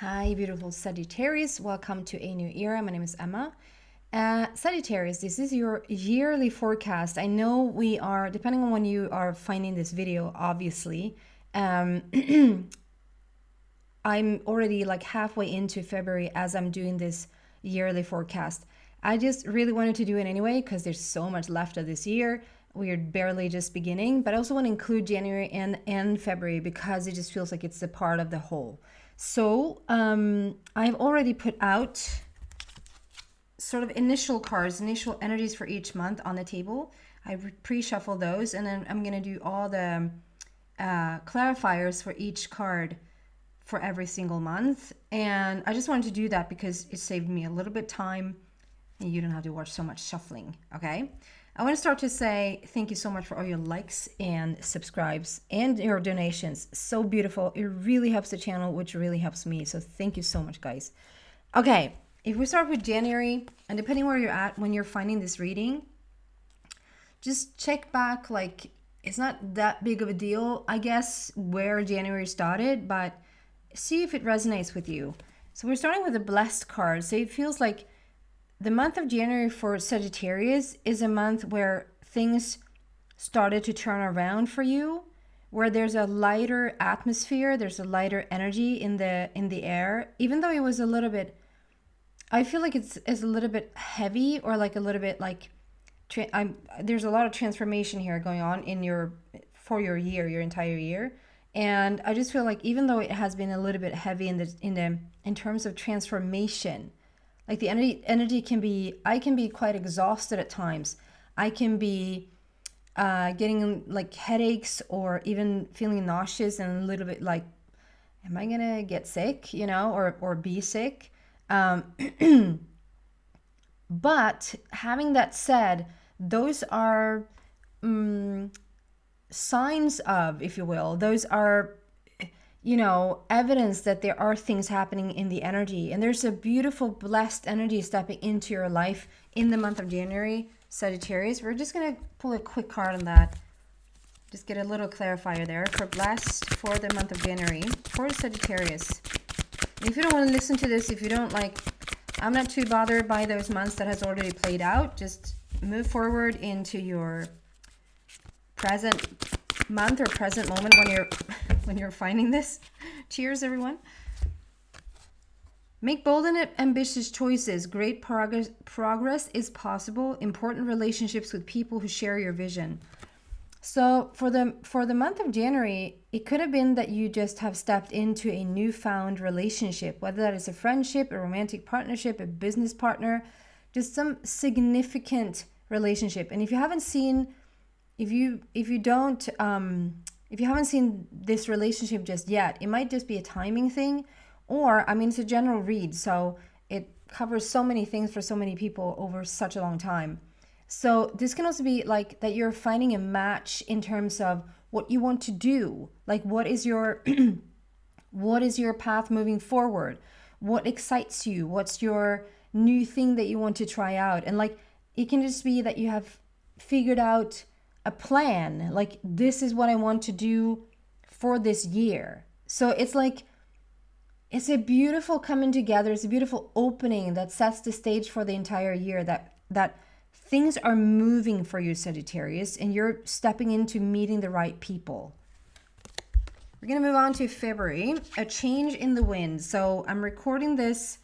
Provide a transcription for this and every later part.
Hi, beautiful Sagittarius. Welcome to a new era. My name is Emma. Sagittarius, this is your yearly forecast. I know we are, depending on when you are finding this video, obviously. Um, I'm already like halfway into February as I'm doing this yearly forecast. I just really wanted to do it anyway because there's so much left of this year. We're barely just beginning, but I also want to include January and February because it just feels like it's a part of the whole. So I've already put out sort of initial cards, initial energies for each month on the table. I pre-shuffle those, and then I'm going to do all the clarifiers for each card for every single month. And I just wanted to do that because it saved me a little bit time and you don't have to watch so much shuffling, okay? I want to start to say thank you so much for all your likes and subscribes and your donations. So beautiful. It really helps the channel, which really helps me. So thank you so much, guys. Okay, if we start with January, and depending where you're at when you're finding this reading, just check back. Like, it's not that big of a deal, I guess, where January started, but see if it resonates with you. So we're starting with the blessed card. So it feels like the month of January for Sagittarius is a month where things started to turn around for you, where there's a lighter atmosphere, there's a lighter energy in the air. Even though it was a little bit, I feel like it's a little bit heavy, or like a little bit like there's a lot of transformation here going on for your year, your entire year. And I just feel like even though it has been a little bit heavy in terms of transformation, like the energy can be, I can be quite exhausted at times. I can be getting like headaches or even feeling nauseous and a little bit like, am I gonna get sick, or be sick? But having that said, those are signs of, if you will, those are evidence that there are things happening in the energy. And there's a beautiful, blessed energy stepping into your life in the month of January, Sagittarius. We're just going to pull a quick card on that. Just get a little clarifier there for blessed for the month of January for Sagittarius. And if you don't want to listen to this, if you don't like, I'm not too bothered by those months that has already played out. Just move forward into your present month or present moment when you're finding this. Cheers, everyone. Make bold and ambitious choices. Great progress is possible. Important relationships with people who share your vision. So for the month of January, it could have been that you just have stepped into a newfound relationship, whether that is a friendship, a romantic partnership, a business partner, just some significant relationship. And if you haven't seen this relationship just yet, it might just be a timing thing, or it's a general read, so it covers so many things for so many people over such a long time. So this can also be like that you're finding a match in terms of what you want to do. Like, what is your what is your path moving forward? What excites you? What's your new thing that you want to try out? And like, it can just be that you have figured out a plan, like, this is what I want to do for this year. So it's like, it's a beautiful coming together. It's a beautiful opening that sets the stage for the entire year, that things are moving for you, Sagittarius, and you're stepping into meeting the right people. We're going to move on to February, a change in the wind. So I'm recording this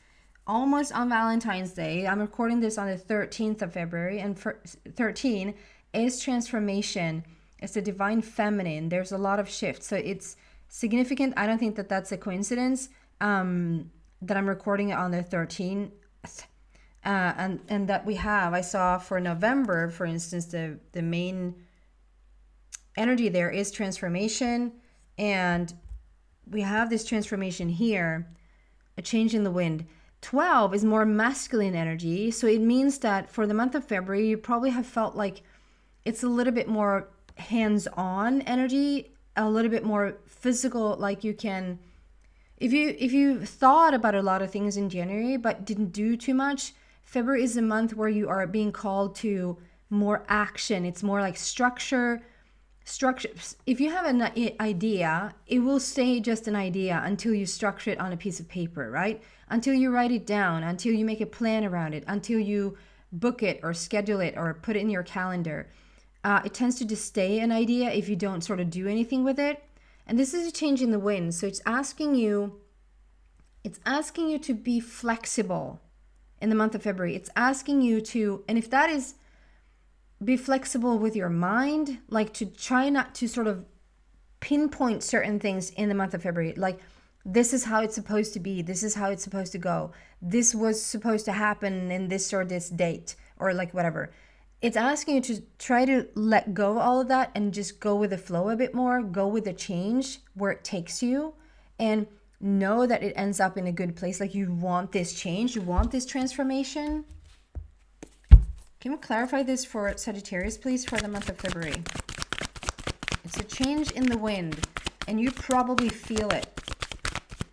almost on Valentine's Day. I'm recording this on the 13th of February, and for 13 is transformation. It's the divine feminine. There's a lot of shifts, so it's significant. I don't think that that's a coincidence that I'm recording it on the 13th, and that I saw for November, for instance, the main energy there is transformation, and we have this transformation here, a change in the wind. 12 is more masculine energy, so it means that for the month of February, you probably have felt like it's a little bit more hands-on energy, a little bit more physical. Like, you can, if you thought about a lot of things in January but didn't do too much, February is a month where you are being called to more action. It's more like structure. structure. If you have an idea, it will stay just an idea until you structure it on a piece of paper, right? Until you write it down, until you make a plan around it, until you book it or schedule it or put it in your calendar. It tends to just stay an idea if you don't sort of do anything with it. And this is a change in the wind. So it's asking you to be flexible in the month of February. It's asking you to, and if that is be flexible with your mind, like to try not to sort of pinpoint certain things in the month of February. Like, this is how it's supposed to be. This is how it's supposed to go. This was supposed to happen in this or this date, or like whatever. It's asking you to try to let go of all of that and just go with the flow a bit more, go with the change where it takes you, and know that it ends up in a good place. Like, you want this change, you want this transformation. Can we clarify this for Sagittarius, please, for the month of February? It's a change in the wind, and you probably feel it.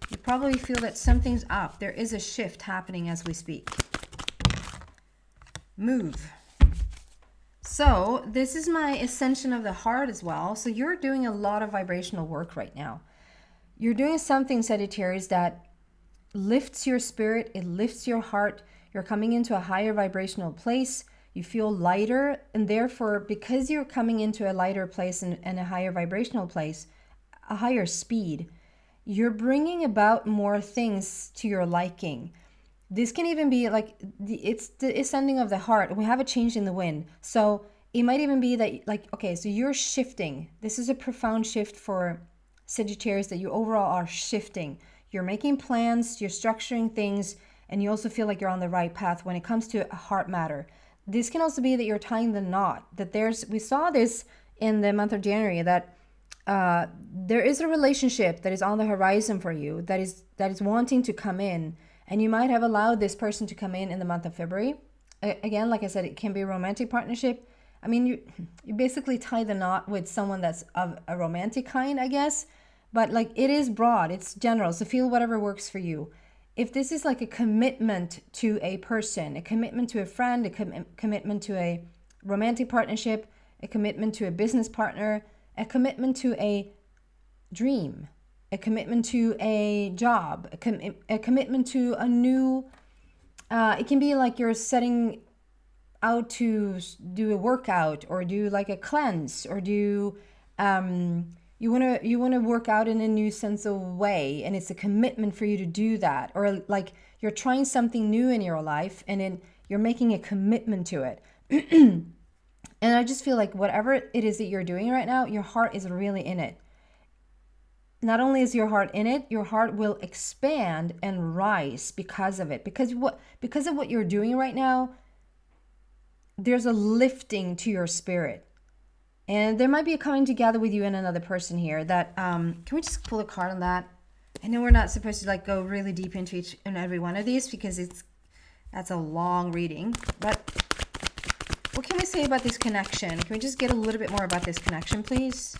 You probably feel that something's up. There is a shift happening as we speak. Move. So this is my ascension of the heart as well. So you're doing a lot of vibrational work right now. You're doing something, Sagittarius, that lifts your spirit. It lifts your heart. You're coming into a higher vibrational place. You feel lighter, and therefore, because you're coming into a lighter place and a higher vibrational place, a higher speed, you're bringing about more things to your liking. This can even be like, it's the ascending of the heart. We have a change in the wind. So it might even be that, like, okay, so you're shifting. This is a profound shift for Sagittarius, that you overall are shifting. You're making plans, you're structuring things, and you also feel like you're on the right path when it comes to a heart matter. This can also be that you're tying the knot, that we saw this in the month of January, that there is a relationship that is on the horizon for you, that is wanting to come in, and you might have allowed this person to come in the month of February. Again, like I said, it can be a romantic partnership. I mean, you basically tie the knot with someone that's of a romantic kind, I guess, but like, it is broad, it's general, so feel whatever works for you. If this is like a commitment to a person, a commitment to a friend, a commitment to a romantic partnership, a commitment to a business partner, a commitment to a dream, a commitment to a job, a commitment to a new, it can be like you're setting out to do a workout, or do like a cleanse, or do you want to work out in a new sense of way, and it's a commitment for you to do that. Or like, you're trying something new in your life, and then you're making a commitment to it. And I just feel like whatever it is that you're doing right now, your heart is really in it. Not only is your heart in it, your heart will expand and rise because of it. Because of what you're doing right now, there's a lifting to your spirit. And there might be a coming together with you and another person here that, can we just pull a card on that? I know we're not supposed to like go really deep into each and every one of these, because that's a long reading. But what can we say about this connection? Can we just get a little bit more about this connection, please?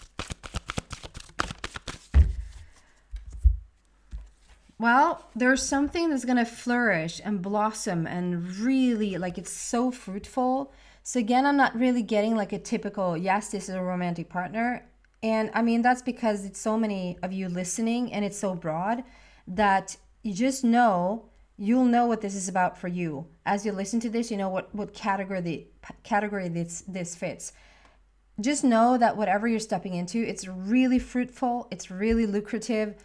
Well, there's something that's going to flourish and blossom and really, like, it's so fruitful. So again, I'm not really getting like a typical, yes, this is a romantic partner. And I mean, that's because it's so many of you listening, and it's so broad that you just know, you'll know what this is about for you. As you listen to this, you know what category this fits. Just know that whatever you're stepping into, it's really fruitful, it's really lucrative.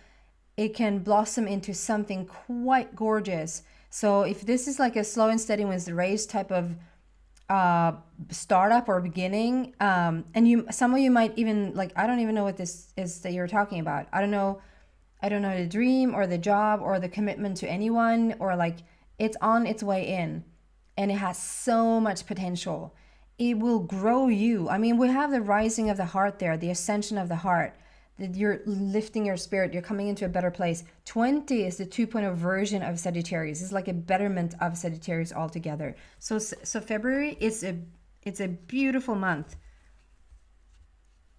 It can blossom into something quite gorgeous. So if this is like a slow and steady wins the race type of startup or beginning, and some of you might even, like, I don't even know what this is that you're talking about. I don't know the dream or the job or the commitment to anyone, or like, it's on its way in, and it has so much potential. It will grow you. I mean, we have the rising of the heart there, the ascension of the heart, that you're lifting your spirit, you're coming into a better place. 20 is the 2.0 version of Sagittarius. It's like a betterment of Sagittarius altogether. So February, it's a beautiful month,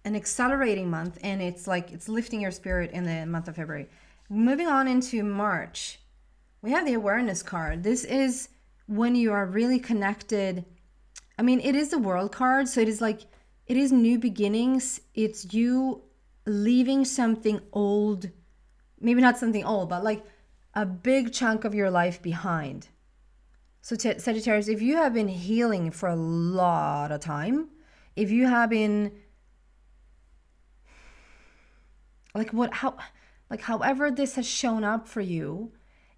an accelerating month, and it's like, it's lifting your spirit in the month of February. Moving on into March, we have the awareness card. This is when you are really connected. I mean, it is the world card, so it is like it is new beginnings. It's you leaving something old, maybe not something old, but like a big chunk of your life behind. So Sagittarius, if you have been healing for a lot of time, if you have been however this has shown up for you,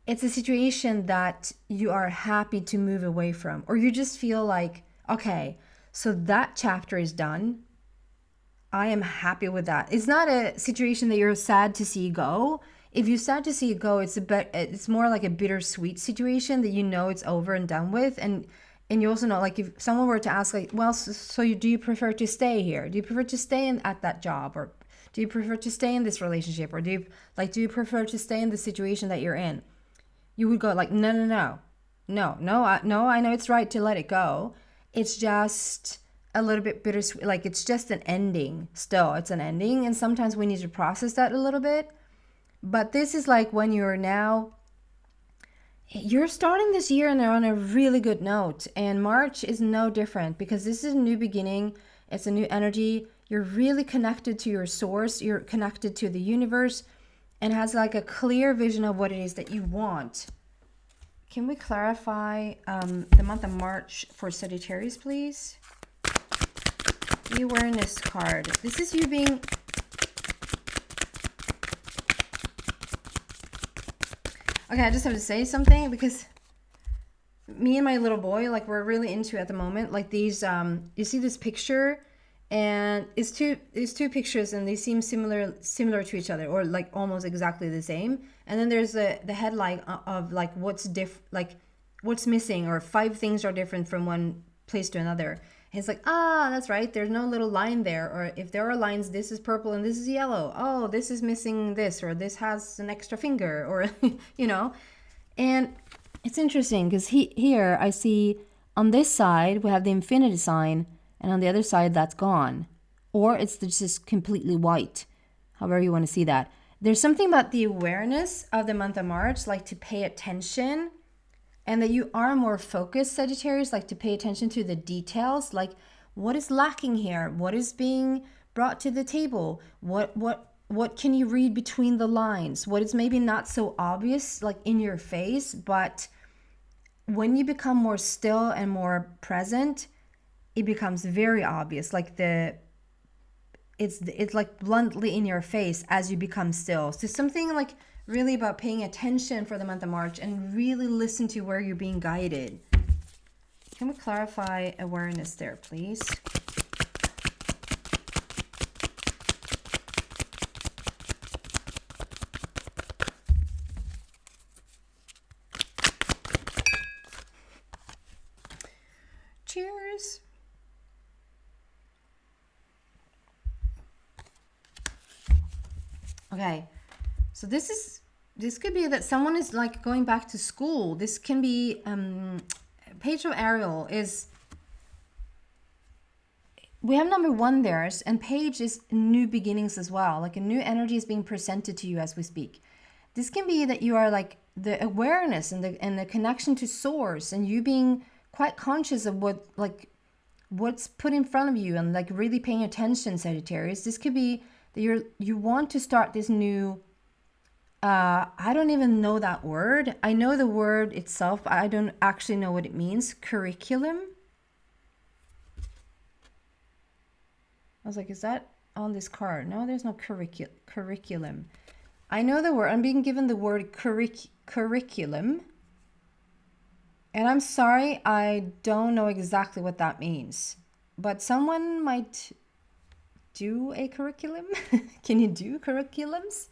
it's a situation that you are happy to move away from, or you just feel like, okay, so that chapter is done. I am happy with that. It's not a situation that you're sad to see go. If you're sad to see it go, it's more like a bittersweet situation that you know it's over and done with. And you also know, like, if someone were to ask, like, well, do you prefer to stay here? Do you prefer to stay at that job? Or do you prefer to stay in this relationship? Or do you prefer to stay in the situation that you're in? You would go like, no, no, no, I know it's right to let it go. It's just a little bit bittersweet. Like, it's just an ending. Still, it's an ending. And sometimes we need to process that a little bit. But this is like when you're starting this year and they're on a really good note. And March is no different, because this is a new beginning. It's a new energy. You're really connected to your source. You're connected to the universe, and has like a clear vision of what it is that you want. Can we clarify the month of March for Sagittarius, please? The awareness card. This is you being... Okay, I just have to say something, because me and my little boy, like, we're really into at the moment, like, these, you see this picture, and it's two pictures, and they seem similar to each other, or like almost exactly the same. And then there's the headline of like what's missing, or 5 things are different from one place to another. And it's like, that's right, there's no little line there. Or if there are lines, this is purple and this is yellow. Oh, this is missing this, or this has an extra finger, or you know. And it's interesting, because here I see on this side we have the infinity sign, and on the other side that's gone, or it's just completely white, however you want to see that. There's something about the awareness of the month of March, like to pay attention, and that you are more focused, Sagittarius, like to pay attention to the details, like what is lacking here, what is being brought to the table, what can you read between the lines, what is maybe not so obvious, like in your face, but when you become more still and more present, it becomes very obvious. Like it's like bluntly in your face as you become still. So something like really about paying attention for the month of March, and really listen to where you're being guided. Can we clarify awareness there, please? Cheers. Okay, so this could be that someone is like going back to school. This can be Page of Ariel is, we have number 1 there, and Page is new beginnings as well. Like a new energy is being presented to you as we speak. This can be that you are like the awareness and the connection to source, and you being quite conscious of what's put in front of you, and like really paying attention, Sagittarius. This could be that you want to start this new, I don't even know that word. I know the word itself, but I don't actually know what it means. Curriculum. I was like, is that on this card? No, there's no curriculum. I know the word. I'm being given the word curriculum. And I'm sorry, I don't know exactly what that means. But someone might do a curriculum. Can you do curriculums?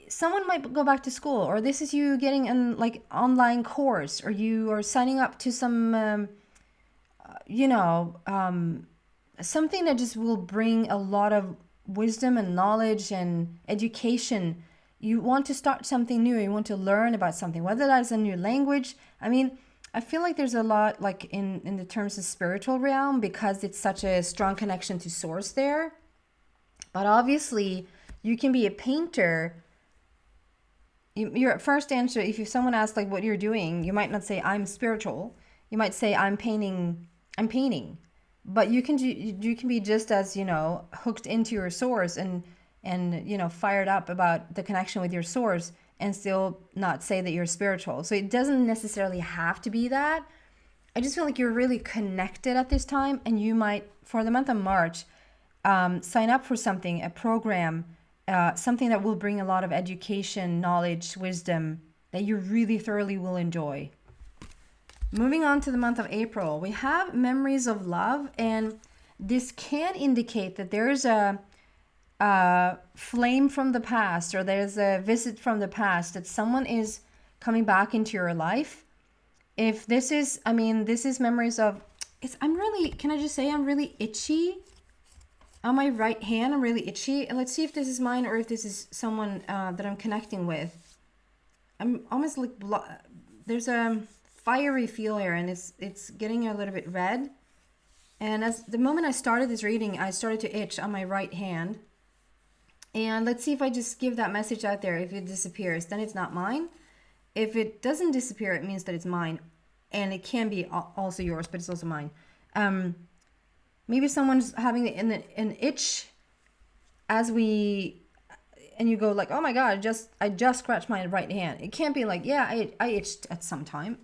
Someone might go back to school, or this is you getting an like online course, or you are signing up to some, something that just will bring a lot of wisdom and knowledge and education. You want to start something new. You want to learn about something, whether that's a new language. I mean, I feel like there's a lot like in the terms of spiritual realm, because it's such a strong connection to source there. But obviously, you can be a painter. Your first answer, if someone asks like what you're doing, you might not say I'm spiritual. You might say I'm painting. but you can be just as, you know, hooked into your source and you know, fired up about the connection with your source and still not say that you're spiritual. So it doesn't necessarily have to be that. I just feel like you're really connected at this time, and you might, for the month of March, sign up for something, a program, something that will bring a lot of education, knowledge, wisdom that you really thoroughly will enjoy. Moving on to the month of April, we have memories of love, and this can indicate that there's a flame from the past, or there's a visit from the past, that someone is coming back into your life. If this is, I mean, this is memories of, I'm really, can I just say I'm really itchy on my right hand. I'm really itchy. And let's see if this is mine or if this is someone that I'm connecting with. I'm almost like, there's a fiery feel here, and it's getting a little bit red. And as the moment I started this reading, I started to itch on my right hand. And let's see if I just give that message out there. If it disappears, then it's not mine. If it doesn't disappear, it means that it's mine. And it can be also yours, but it's also mine. Maybe someone's having an itch and you go like, oh my God, I just scratched my right hand. It can't be like, yeah, I itched at some point.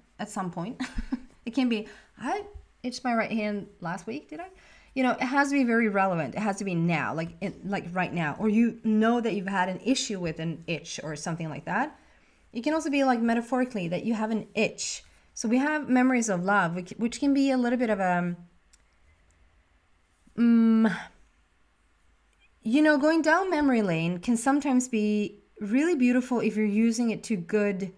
It can be, I itched my right hand last week, did I? You know, it has to be very relevant. It has to be now, like right now. Or you know that you've had an issue with an itch or something like that. It can also be like metaphorically that you have an itch. So we have memories of love, which can be a little bit of a, you know, going down memory lane can sometimes be really beautiful if you're using it to good.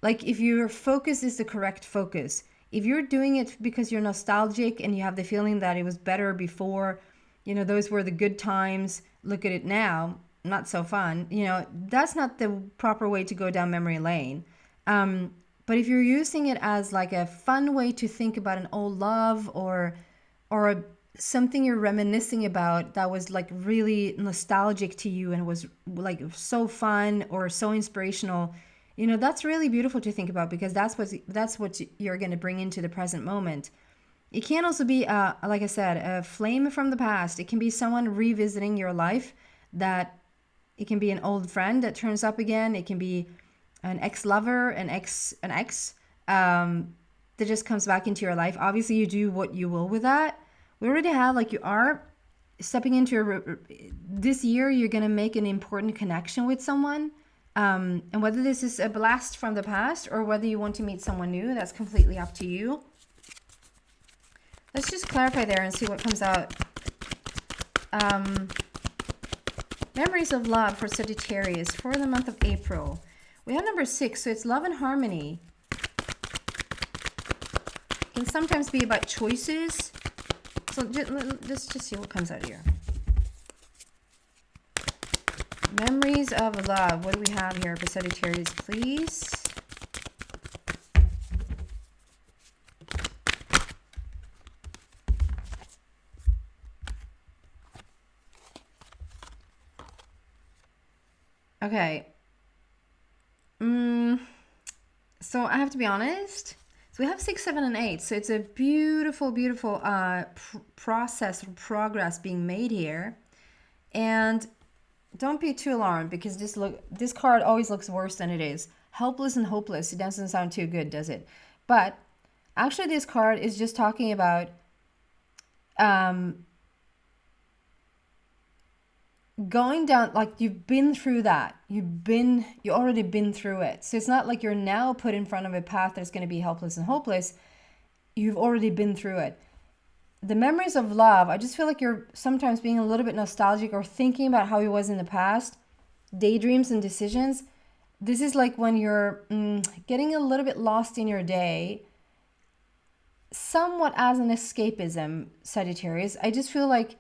Like if your focus is the correct focus. If you're doing it because you're nostalgic and you have the feeling that it was better before, you know, those were the good times, look at it now, not so fun, you know, that's not the proper way to go down memory lane. But if you're using it as like a fun way to think about an old love or something you're reminiscing about that was like really nostalgic to you and was like so fun or so inspirational, you know, that's really beautiful to think about, because that's what you're going to bring into the present moment. It can also be, like I said, a flame from the past. It can be someone revisiting your life. That it can be an old friend that turns up again. It can be an ex-lover, an ex that just comes back into your life. Obviously, you do what you will with that. We already have, like, you are stepping into this year. You're going to make an important connection with someone. And whether this is a blast from the past or whether you want to meet someone new, that's completely up to you. Let's just clarify there and see what comes out. Memories of love for Sagittarius for the month of April. We have number 6, so it's love and harmony. It can sometimes be about choices. So just see what comes out here. Memories of love. What do we have here for Sagittarius, please? Okay. So I have to be honest. So we have 6, 7, and 8. So it's a beautiful, beautiful process or progress being made here. And don't be too alarmed, because this card always looks worse than it is. Helpless and hopeless. It doesn't sound too good, does it? But actually, this card is just talking about going down, like you've been through that. You already been through it. So it's not like you're now put in front of a path that's going to be helpless and hopeless. You've already been through it. The memories of love, I just feel like you're sometimes being a little bit nostalgic or thinking about how it was in the past. Daydreams and decisions. This is like when you're getting a little bit lost in your day, somewhat as an escapism, Sagittarius. I just feel like,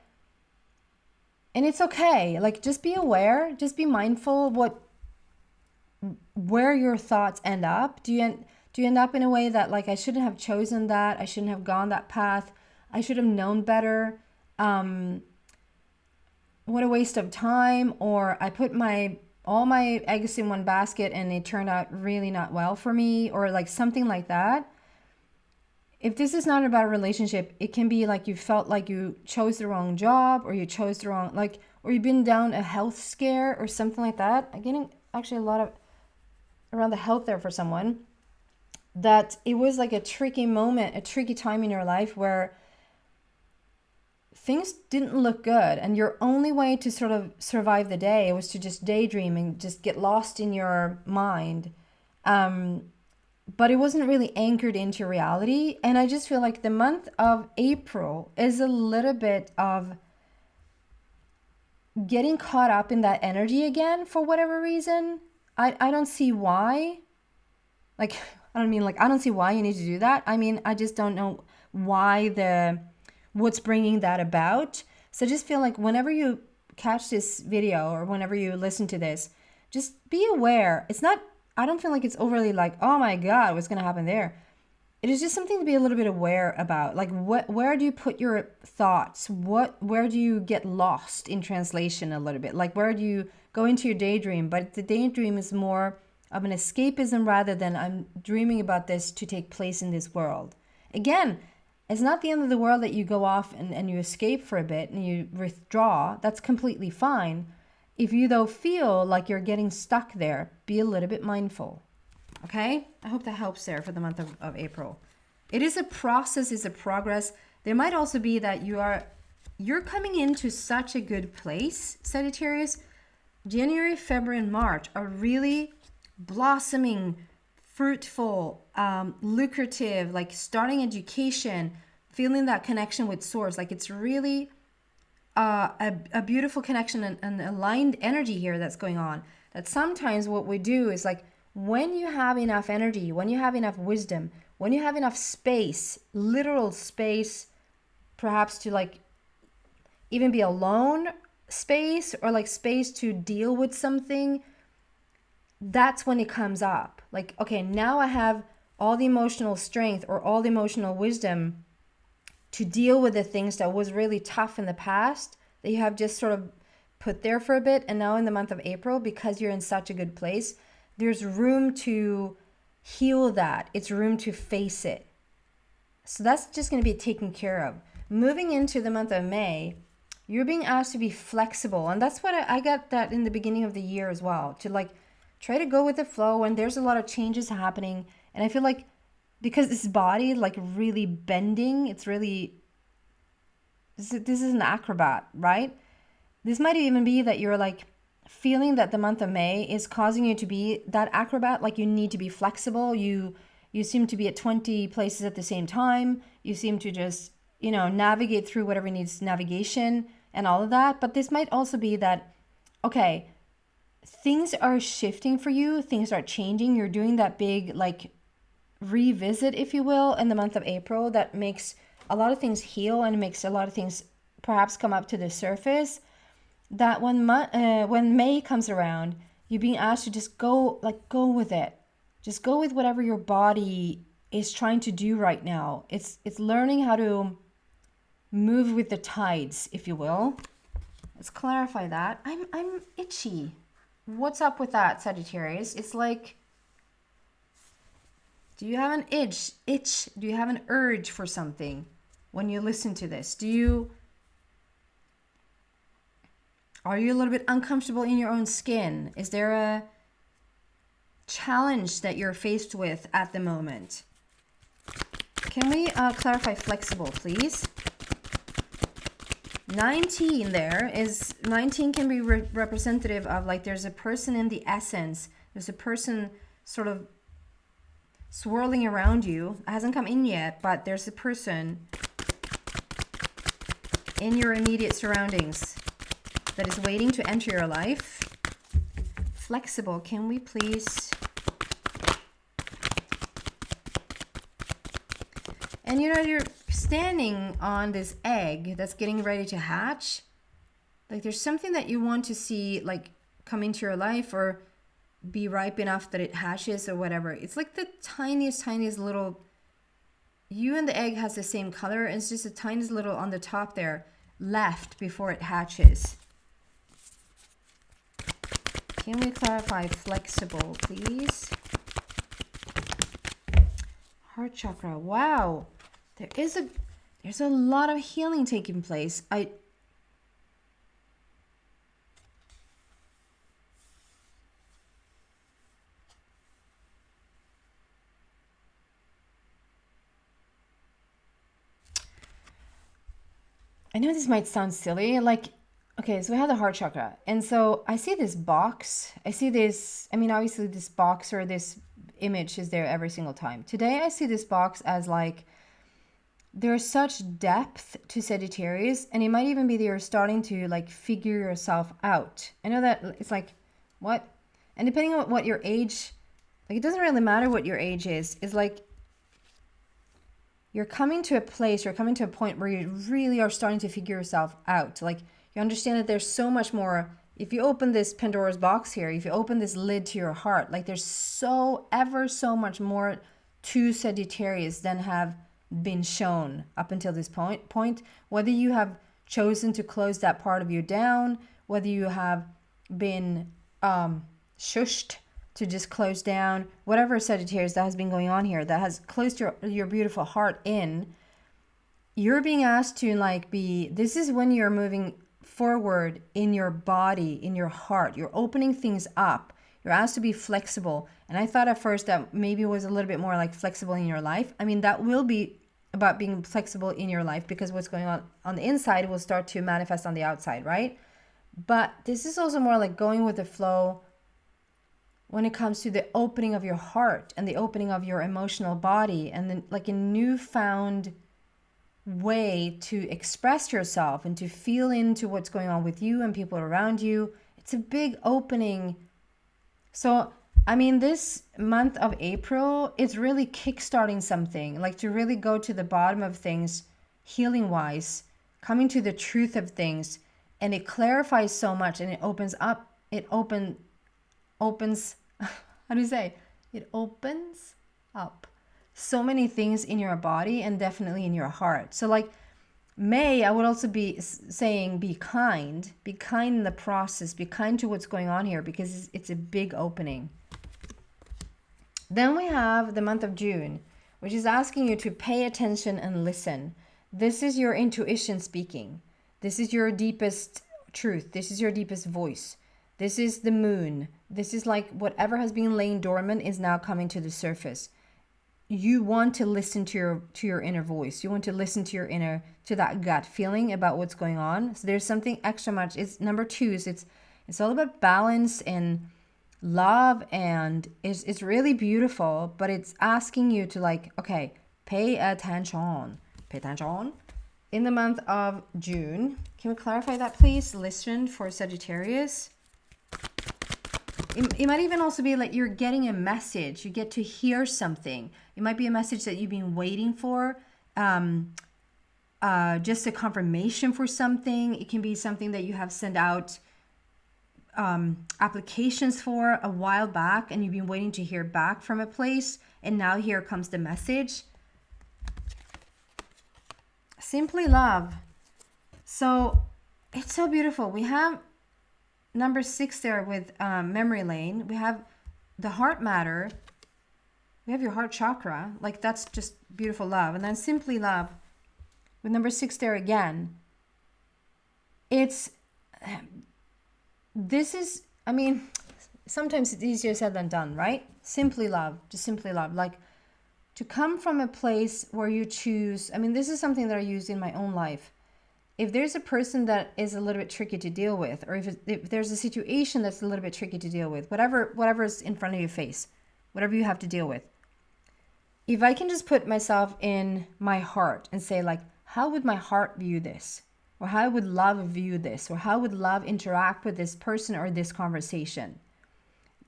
and it's okay, like just be aware, just be mindful of where your thoughts end up. Do you end up in a way that, like, I shouldn't have chosen that, I shouldn't have gone that path, I should have known better, what a waste of time, or I put all my eggs in one basket and it turned out really not well for me, or like something like that. if this is not about a relationship, it can be like you felt like you chose the wrong job, or you chose the wrong, like, or you've been down a health scare or something like that. I'm getting actually a lot of around the health there for someone, that it was like a tricky moment, a tricky time in your life where things didn't look good, and your only way to sort of survive the day was to just daydream and just get lost in your mind. But it wasn't really anchored into reality. And I just feel like the month of April is a little bit of getting caught up in that energy again for whatever reason. I don't see why. Like, I don't mean like, I don't see why you need to do that. I mean, I just don't know why what's bringing that about. So I just feel like whenever you catch this video or whenever you listen to this, just be aware. It's not, I don't feel like it's overly like, oh my God, what's going to happen there? It is just something to be a little bit aware about. Like, where do you put your thoughts? Where do you get lost in translation a little bit? Like, where do you go into your daydream? But the daydream is more of an escapism rather than I'm dreaming about this to take place in this world. Again, it's not the end of the world that you go off and you escape for a bit and you withdraw. That's completely fine. If you though feel like you're getting stuck there, be a little bit mindful. Okay? I hope that helps there for the month of April. It is a process, it's a progress. There might also be that you're coming into such a good place, Sagittarius. January, February, and March are really blossoming, fruitful, lucrative, like starting education, feeling that connection with source. Like it's really a beautiful connection and aligned energy here that's going on. That sometimes what we do is like, when you have enough energy, when you have enough wisdom, when you have enough space, literal space, perhaps to like even be alone space, or like space to deal with something, that's when it comes up. Like, okay, now I have all the emotional strength or all the emotional wisdom to deal with the things that was really tough in the past that you have just sort of put there for a bit. And now in the month of April, because you're in such a good place, there's room to heal that. It's room to face it. So that's just going to be taken care of. Moving into the month of May, you're being asked to be flexible. And that's what I got that in the beginning of the year as well. To like try to go with the flow, and there's a lot of changes happening. And I feel like because this body like really bending, it's really, this is an acrobat, right? This might even be that you're like feeling that the month of May is causing you to be that acrobat. Like you need to be flexible. You seem to be at 20 places at the same time. You seem to just, navigate through whatever needs navigation and all of that. But this might also be that, okay, things are shifting for you. Things are changing. You're doing that big like revisit, if you will, in the month of April that makes a lot of things heal and makes a lot of things perhaps come up to the surface. That when May comes around, you're being asked to just go with it. Just go with whatever your body is trying to do right now. It's learning how to move with the tides, if you will. Let's clarify that. I'm itchy. What's up with that, Sagittarius? It's like, do you have an itch? Do you have an urge for something when you listen to this? Are you a little bit uncomfortable in your own skin? Is there a challenge that you're faced with at the moment? Can we clarify flexible, please? 19 can be representative of like there's a person in the essence. There's a person sort of swirling around you. It hasn't come in yet, but there's a person in your immediate surroundings that is waiting to enter your life. Flexible, can we please? And you're standing on this egg that's getting ready to hatch. Like there's something that you want to see like come into your life or be ripe enough that it hatches or whatever. It's like the tiniest little, you and the egg has the same color. And it's just the tiniest little on the top there left before it hatches. Can we clarify flexible, please? Heart chakra. Wow. there's a lot of healing taking place. I know this might sound silly, like, okay, so we have the heart chakra. And so I see this box. I see this, I mean, obviously this box or this image is there every single time. Today I see this box as like, there's such depth to Sagittarius, and it might even be that you're starting to like figure yourself out. I know that it's like, what? And depending on what your age, like it doesn't really matter what your age is like you're coming to a place, you're coming to a point where you really are starting to figure yourself out. Like you understand that there's so much more. If you open this Pandora's box here, if you open this lid to your heart, like there's so much more to Sagittarius than have been shown up until this point. Whether you have chosen to close that part of you down, whether you have been shushed to just close down, whatever Sagittarius that has been going on here, that has closed your beautiful heart in, you're being asked to like this is when you're moving forward in your body, in your heart. You're opening things up. You're asked to be flexible. And I thought at first that maybe it was a little bit more like flexible in your life. I mean, that will be about being flexible in your life because what's going on the inside will start to manifest on the outside, right? But this is also more like going with the flow when it comes to the opening of your heart and the opening of your emotional body, and then like a newfound way to express yourself and to feel into what's going on with you and people around you. It's a big opening. So, I mean, this month of April, it's really kickstarting something, like to really go to the bottom of things, healing wise, coming to the truth of things. And it clarifies so much, and it opens up, opens, how do you say? It opens up so many things in your body and definitely in your heart. So like May, I would also be saying be kind in the process, be kind to what's going on here because it's a big opening. Then we have the month of June, which is asking you to pay attention and listen. This is your intuition speaking. This is your deepest truth. This is your deepest voice. This is the moon. This is like whatever has been laying dormant is now coming to the surface. You want to listen to your inner voice. You want to listen to that gut feeling about what's going on. So there's something extra much. It's number 2 is it's all about balance and love, and it's really beautiful, but it's asking you to like, okay, pay attention. In the month of June, can we clarify that please? Listen for Sagittarius. It might even also be like you're getting a message. You get to hear something. It might be a message that you've been waiting for, just a confirmation for something. It can be something that you have sent out applications for a while back, and you've been waiting to hear back from a place, and now here comes the message. Simply love. So it's so beautiful. We have number 6 there with memory lane. We have the heart matter. We have your heart chakra. Like that's just beautiful love. And then simply love with number 6 there again. This is, I mean, sometimes it's easier said than done, right? Simply love, just simply love. Like to come from a place where you choose, I mean, this is something that I use in my own life. If there's a person that is a little bit tricky to deal with, or if there's a situation that's a little bit tricky to deal with, whatever is in front of your face, whatever you have to deal with, if I can just put myself in my heart and say like, how would my heart view this? Or how would love view this? Or how would love interact with this person or this conversation?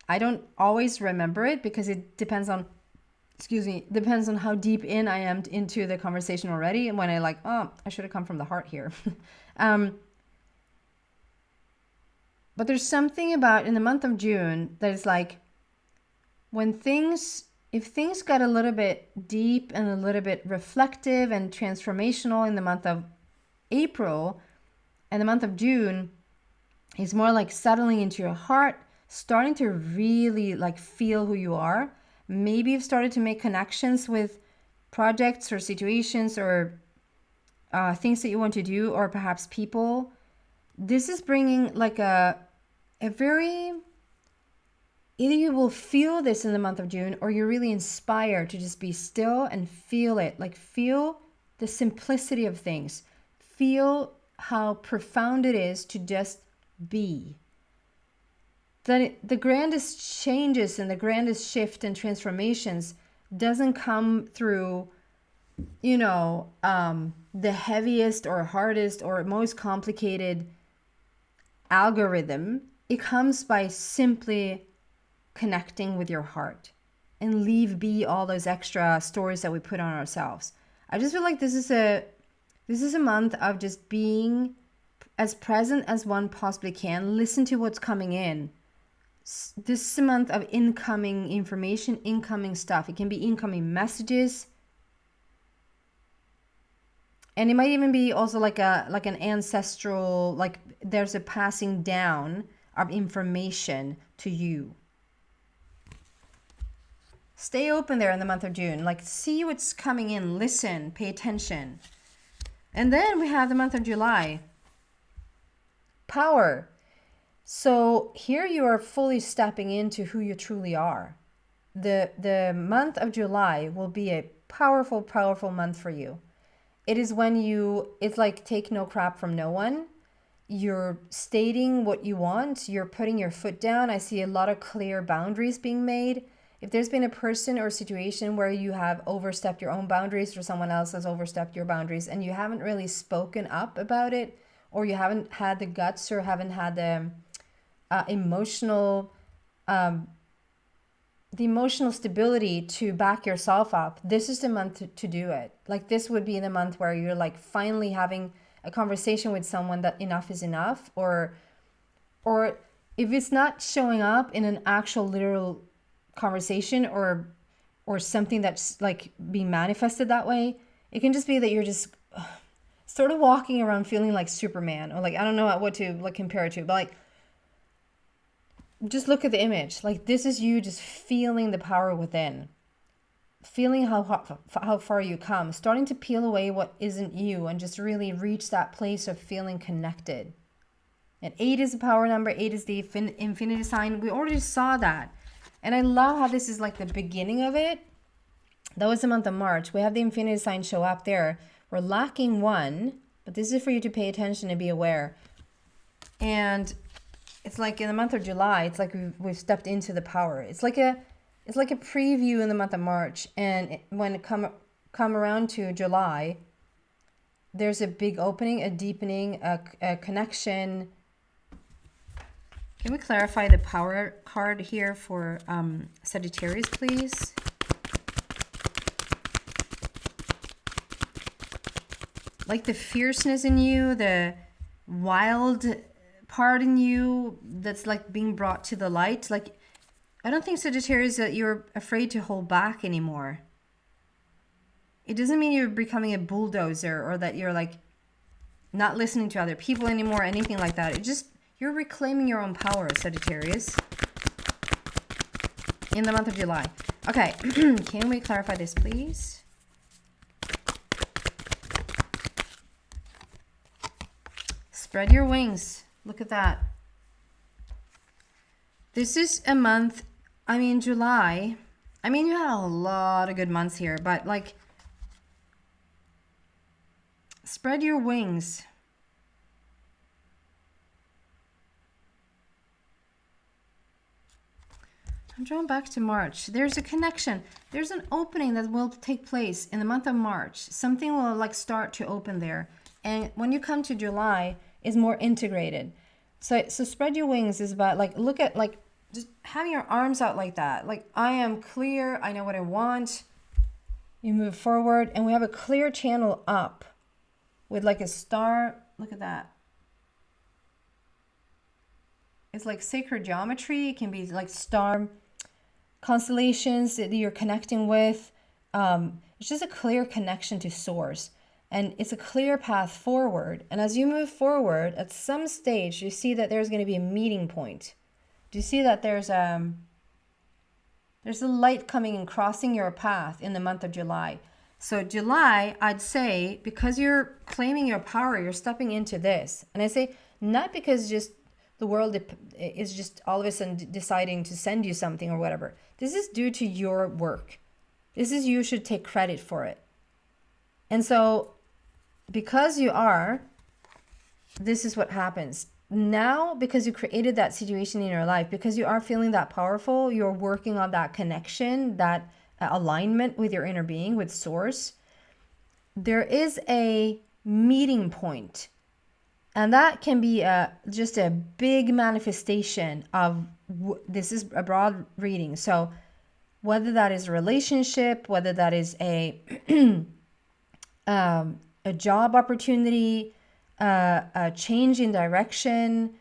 I don't always remember it because it depends on how deep in I am into the conversation already. And when I like, oh, I should have come from the heart here. But there's something about in the month of June that is like, if things got a little bit deep and a little bit reflective and transformational in the month of April, and the month of June is more like settling into your heart, starting to really like feel who you are. Maybe you've started to make connections with projects or situations or things that you want to do, or perhaps people. This is bringing like a very, either you will feel this in the month of June, or you're really inspired to just be still and feel it. Like feel the simplicity of things. Feel how profound it is to just be. That the grandest changes and the grandest shift and transformations doesn't come through, you know, the heaviest or hardest or most complicated algorithm. It comes by simply connecting with your heart and leave be all those extra stories that we put on ourselves. I just feel like this is a month of just being as present as one possibly can. Listen to what's coming in. This is a month of incoming information, incoming stuff. It can be incoming messages. And it might even be also like an ancestral, like there's a passing down of information to you. Stay open there in the month of June. Like see what's coming in, listen, pay attention. And then we have the month of July. Power. So here you are fully stepping into who you truly are. The month of July will be a powerful, powerful month for you. It is when it's like take no crap from no one. You're stating what you want. You're putting your foot down. I see a lot of clear boundaries being made. If there's been a person or situation where you have overstepped your own boundaries or someone else has overstepped your boundaries and you haven't really spoken up about it, or you haven't had the guts or haven't had the emotional stability to back yourself up, this is the month to do it. Like this would be the month where you're like finally having a conversation with someone that enough is enough, or if it's not showing up in an actual literal conversation or something that's like being manifested that way, it can just be that you're just sort of walking around feeling like Superman, or like I don't know what to like compare it to, but like just look at the image. Like this is you just feeling the power within, feeling how far you come, starting to peel away what isn't you and just really reach that place of feeling connected. And 8 is a power number. 8 is the infinity sign. We already saw that. And I love how this is like the beginning of it. That was the month of March. We have the infinity sign show up there. We're lacking 1, but this is for you to pay attention and be aware. And it's like in the month of July, it's like we've stepped into the power. It's like a preview in the month of March. And when it come around to July, there's a big opening, a deepening, a connection. Can we clarify the power card here for Sagittarius, please? Like the fierceness in you, the wild part in you that's like being brought to the light. Like, I don't think, Sagittarius, that you're afraid to hold back anymore. It doesn't mean you're becoming a bulldozer or that you're like not listening to other people anymore, anything like that. It just, you're reclaiming your own power, Sagittarius, in the month of July. Okay, can we clarify this, please? Spread your wings. Look at that. This is a month, I mean, July. I mean, you had a lot of good months here, but like, spread your wings. I'm drawn back to March. There's a connection. There's an opening that will take place in the month of March. Something will like start to open there. And when you come to July, it's more integrated. So spread your wings is about like, look at like just having your arms out like that. Like, I am clear. I know what I want. You move forward and we have a clear channel up with like a star. Look at that. It's like sacred geometry. It can be like star constellations that you're connecting with. It's just a clear connection to source, and it's a clear path forward. And as you move forward, at some stage, you see that there's going to be a meeting point. Do you see that there's a light coming and crossing your path in the month of July? So July, I'd say, because you're claiming your power, you're stepping into this. And I say, not because just the world is just all of a sudden deciding to send you something or whatever. This is due to your work. This is, you should take credit for it. And so because you are, this is what happens. Now, because you created that situation in your life, because you are feeling that powerful, you're working on that connection, that alignment with your inner being, with source. There is a meeting point, and that can be just a big manifestation of, this is a broad reading. So whether that is a relationship, whether that is a job opportunity, a change in direction,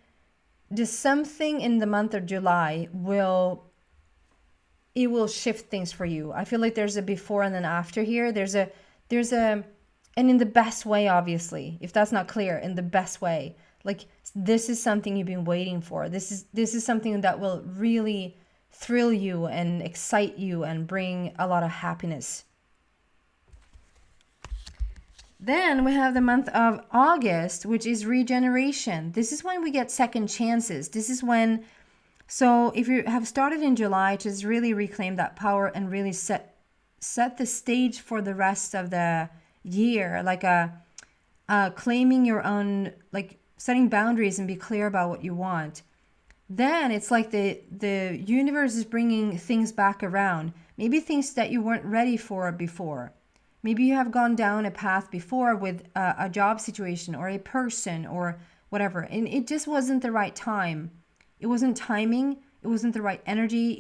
just something in the month of July will shift things for you. I feel like there's a before and an after here. There's a, and in the best way, obviously, if that's not clear, in the best way. Like, this is something you've been waiting for. This is something that will really thrill you and excite you and bring a lot of happiness. Then we have the month of August, which is regeneration. This is when we get second chances. This is when, so if you have started in July, just really reclaim that power and really set the stage for the rest of the year, like claiming your own, like setting boundaries and be clear about what you want. Then it's like the universe is bringing things back around. Maybe things that you weren't ready for before. Maybe you have gone down a path before with a job situation or a person or whatever, and it just wasn't the right time. It wasn't timing. It wasn't the right energy.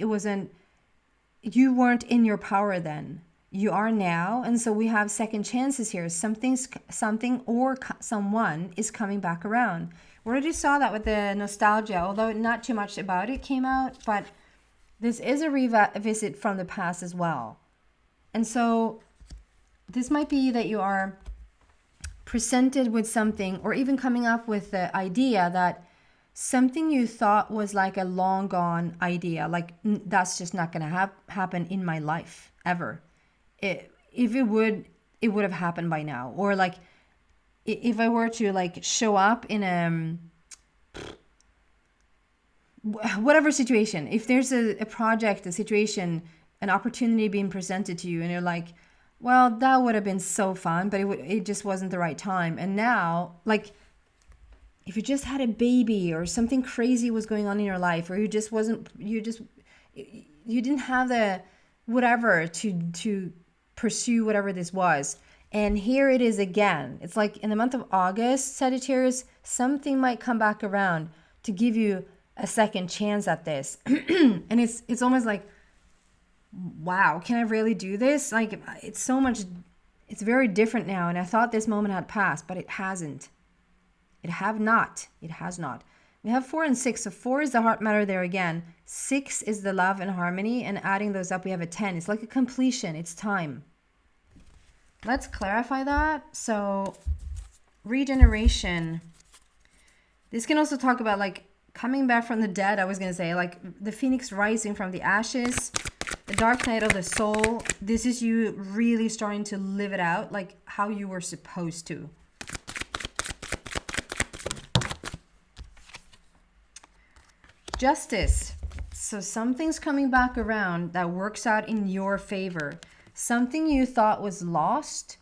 You weren't in your power then. You are now. And so we have second chances here. Something or someone is coming back around. We already saw that with the nostalgia, although not too much about it came out, but this is a revisit from the past as well. And so this might be that you are presented with something, or even coming up with the idea that something you thought was like a long gone idea, like that's just not going to happen in my life ever. If it would have happened by now. Or like if I were to like show up in whatever situation, if there's a project, a situation, an opportunity being presented to you, and you're like, well, that would have been so fun, but it just wasn't the right time. And now, like, if you just had a baby or something crazy was going on in your life, or you didn't have the whatever to pursue whatever this was. And here it is again. It's like in the month of August, Sagittarius, something might come back around to give you a second chance at this. And it's almost like, wow, can I really do this? Like, it's very different now. And I thought this moment had passed, but it hasn't. It has not. We have 4 and 6. So 4 is the heart matter there again. 6 is the love and harmony. And adding those up, we have a 10. It's like a completion. It's time. Let's clarify that. So regeneration. This can also talk about like coming back from the dead. I was going to say like the phoenix rising from the ashes. The dark night of the soul. This is you really starting to live it out like how you were supposed to. Justice. So something's coming back around that works out in your favor. Something you thought was lost.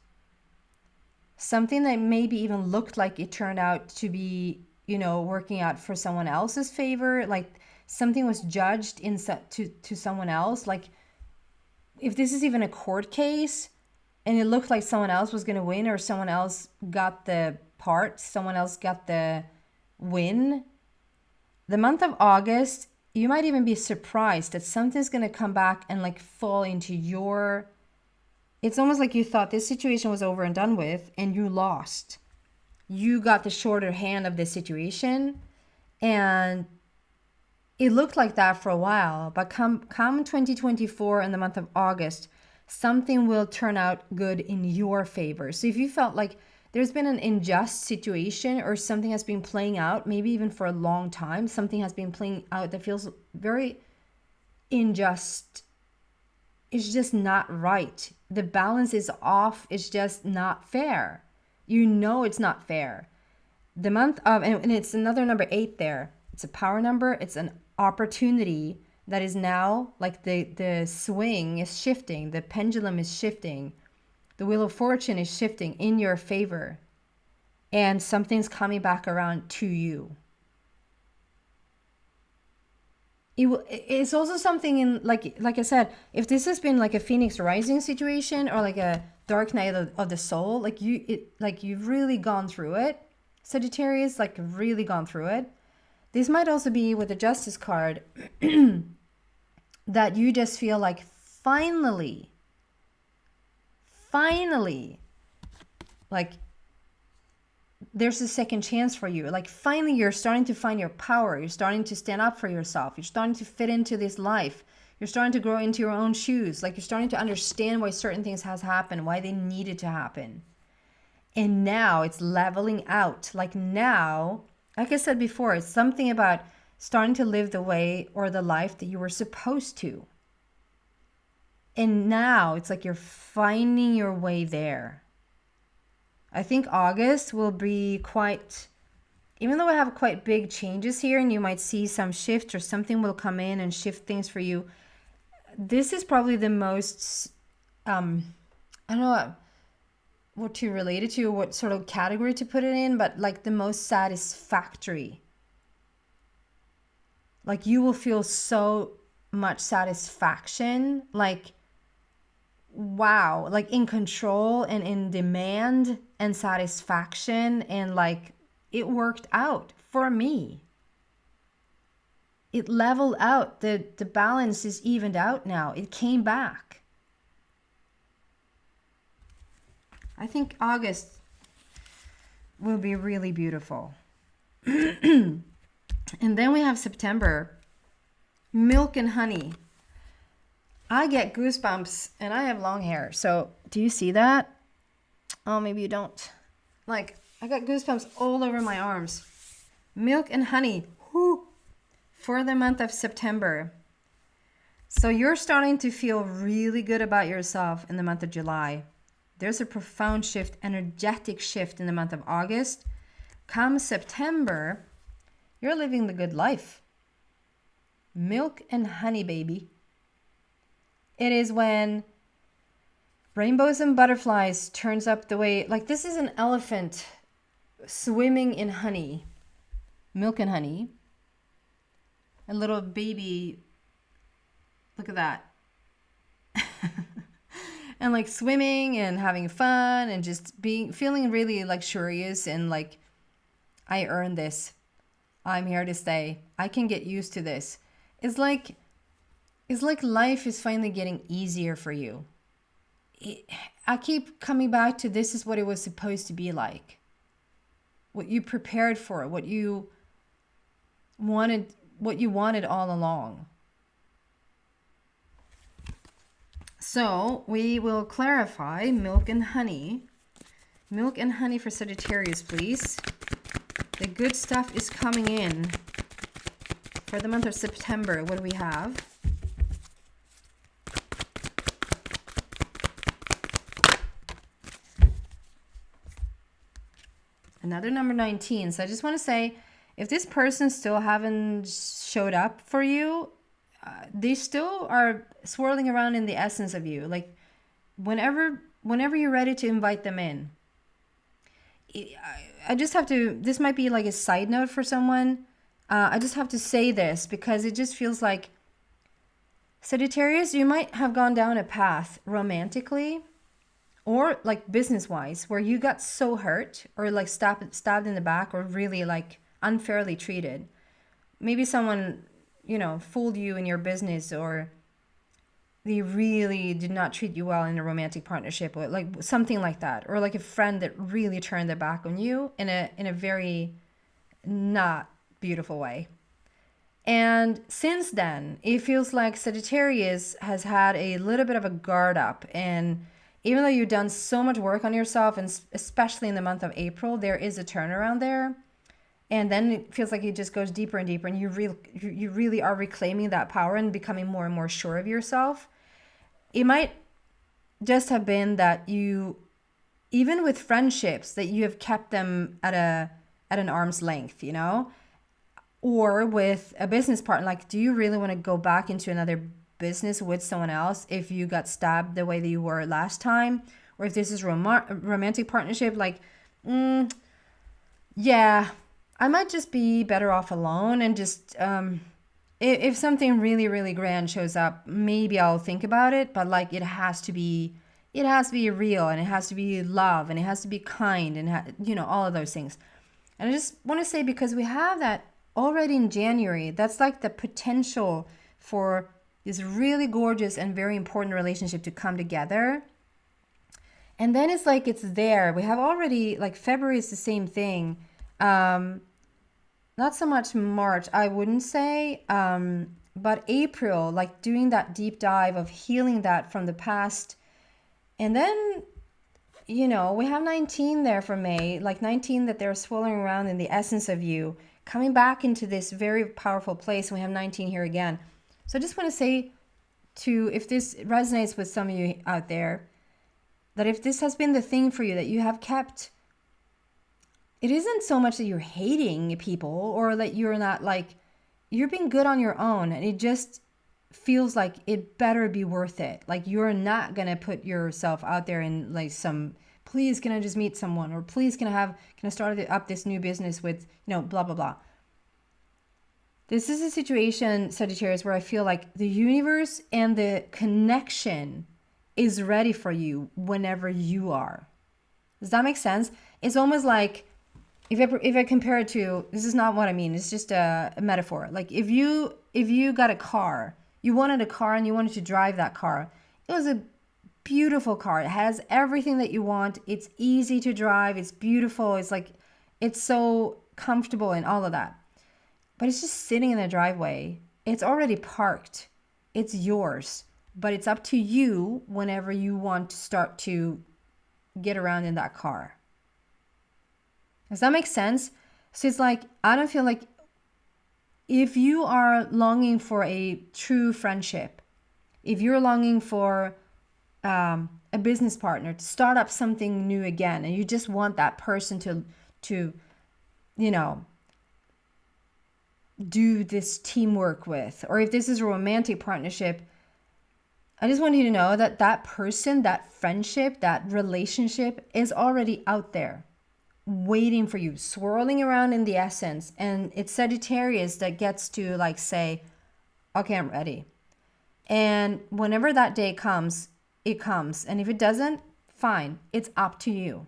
Something that maybe even looked like it turned out to be, working out for someone else's favor. Like something was judged to someone else. Like if this is even a court case and it looked like someone else was going to win, or someone else got the part, someone else got the win. The month of August, you might even be surprised that something's going to come back and like fall into your... It's almost like you thought this situation was over and done with and you lost. You got the shorter hand of this situation, and it looked like that for a while. But come 2024 in the month of August, something will turn out good in your favor. So if you felt like there's been an unjust situation or something has been playing out, maybe even for a long time, something has been playing out that feels very unjust it's just not right. The balance is off. It's just not fair. You know it's not fair. The month of, and it's another number 8 there. It's a power number. It's an opportunity that is now like the swing is shifting. The pendulum is shifting. The wheel of fortune is shifting in your favor. And something's coming back around to you. It's also something in like I said, if this has been like a Phoenix Rising situation or like a Dark Night of the Soul, like you've really gone through it, Sagittarius, like really gone through it. This might also be with the Justice card that you just feel like finally, like there's a second chance for you. Like finally you're starting to find your power. You're starting to stand up for yourself. You're starting to fit into this life. You're starting to grow into your own shoes. Like you're starting to understand why certain things has happened, why they needed to happen. And now it's leveling out. Like now, like I said before, it's something about starting to live the way or the life that you were supposed to. And now it's like you're finding your way there. I think August will be quite, even though I have quite big changes here and you might see some shift or something will come in and shift things for you. This is probably the most, I don't know what to relate it to, what sort of category to put it in, but like the most satisfactory. Like you will feel so much satisfaction, like wow, like in control and in demand and satisfaction, and like it worked out for me. It leveled out. The balance is evened out now. It came back. I think August will be really beautiful. And then we have September. Milk and honey. I get goosebumps and I have long hair. So do you see that? Oh, maybe you don't. Like I got goosebumps all over my arms. Milk and honey. Whoo, for the month of September. So you're starting to feel really good about yourself in the month of July. There's a profound shift, energetic shift in the month of August. Come September, you're living the good life. Milk and honey, baby. It is when rainbows and butterflies turns up the way, like this is an elephant swimming in honey, milk and honey. A little baby, look at that. And like swimming and having fun and just feeling really luxurious and like, I earned this. I'm here to stay. I can get used to this. It's like life is finally getting easier for you. I keep coming back to this is what it was supposed to be like. What you prepared for, what you wanted all along. So we will clarify milk and honey. Milk and honey for Sagittarius, please. The good stuff is coming in for the month of September. What do we have? Another number 19. So I just want to say, if this person still haven't showed up for you, they still are swirling around in the essence of you. Like whenever you're ready to invite them in. I just have to, this might be like a side note for someone. I just have to say this because it just feels like Sagittarius, you might have gone down a path romantically or like business-wise where you got so hurt or like stabbed in the back or really like unfairly treated. Maybe someone, fooled you in your business or they really did not treat you well in a romantic partnership or like something like that. Or like a friend that really turned their back on you in a very not beautiful way. And since then, it feels like Sagittarius has had a little bit of a guard up. And even though you've done so much work on yourself, and especially in the month of April, there is a turnaround there. And then it feels like it just goes deeper and deeper, and you really are reclaiming that power and becoming more and more sure of yourself. it might just have been that you, even with friendships, that you have kept them at an arm's length, you know? Or with a business partner, like, do you really want to go back into another business with someone else if you got stabbed the way that you were last time? Or if this is romantic partnership, like, yeah, I might just be better off alone, and just if something really, really grand shows up, maybe I'll think about it. But like, it has to be real, and it has to be love, and it has to be kind, and you know, all of those things. And I just want to say, because we have that already in January, that's like the potential for this really gorgeous and very important relationship to come together. And then it's like, it's there. We have already, like, February is the same thing. Not so much March, I wouldn't say. But April, like doing that deep dive of healing that from the past. And then, you know, we have 19 there for May, like 19 that they're swirling around in the essence of you, coming back into this very powerful place. We have 19 here again. So I just want to say if this resonates with some of you out there, that if this has been the thing for you that you have kept, it isn't so much that you're hating people, or that you're not, like, you're being good on your own, and it just feels like it better be worth it. Like, you're not gonna put yourself out there in like some, please can I just meet someone, or please can I start up this new business with, you know, blah blah blah. This is a situation, Sagittarius, where I feel like the universe and the connection is ready for you whenever you are. Does that make sense? It's almost like, if I compare it to, this is not what I mean, it's just a metaphor. Like, if you got a car, you wanted a car and you wanted to drive that car. It was a beautiful car. It has everything that you want. It's easy to drive. It's beautiful. It's like, it's so comfortable and all of that. But it's just sitting in the driveway. It's already parked. It's yours. But it's up to you whenever you want to start to get around in that car. Does that make sense? So it's like, I don't feel like, if you are longing for a true friendship, if you're longing for a business partner to start up something new again, and you just want that person to you know, do this teamwork with, or if this is a romantic partnership, I just want you to know that that person, that friendship, that relationship is already out there, waiting for you, swirling around in the essence. And it's Sagittarius that gets to, like, say, okay, I'm ready. And whenever that day comes, it comes. And if it doesn't, fine, it's up to you.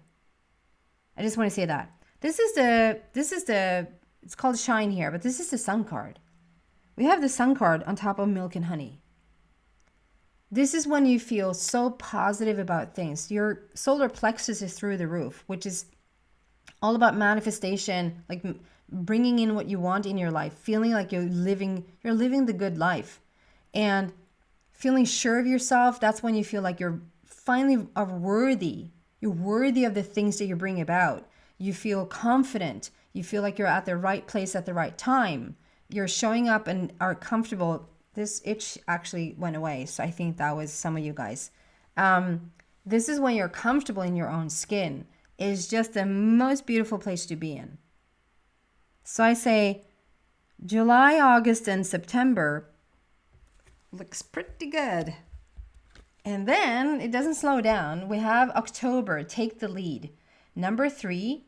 I just want to say that. This is the, it's called Shine here, but this is the Sun card. We have the Sun card on top of Milk and Honey. This is when you feel so positive about things. Your solar plexus is through the roof, which is all about manifestation, like bringing in what you want in your life, feeling like you're living the good life, and feeling sure of yourself. That's when you feel like you're finally worthy. You're worthy of the things that you bring about. You feel confident. You feel like you're at the right place at the right time. You're showing up and are comfortable. This itch actually went away, so I think that was some of you guys. This is when you're comfortable in your own skin. It's just the most beautiful place to be in. So I say July, August, and September looks pretty good. And then it doesn't slow down. We have October, take the lead. Number 3,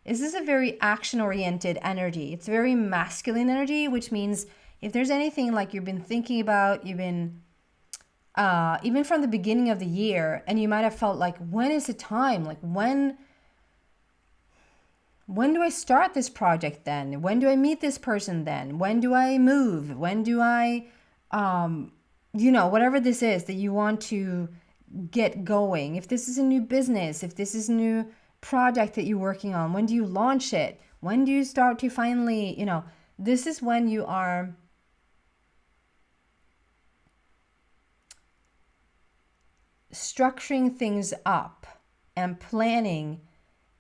this is a very action-oriented energy. It's very masculine energy, which means if there's anything like you've been thinking about, you've been even from the beginning of the year, and you might have felt like, when is the time? Like, when do I start this project then? When do I meet this person then? When do I move? When do I, whatever this is that you want to get going. If this is a new business, if this is a new project that you're working on, when do you launch it? When do you start to finally, this is when you are structuring things up and planning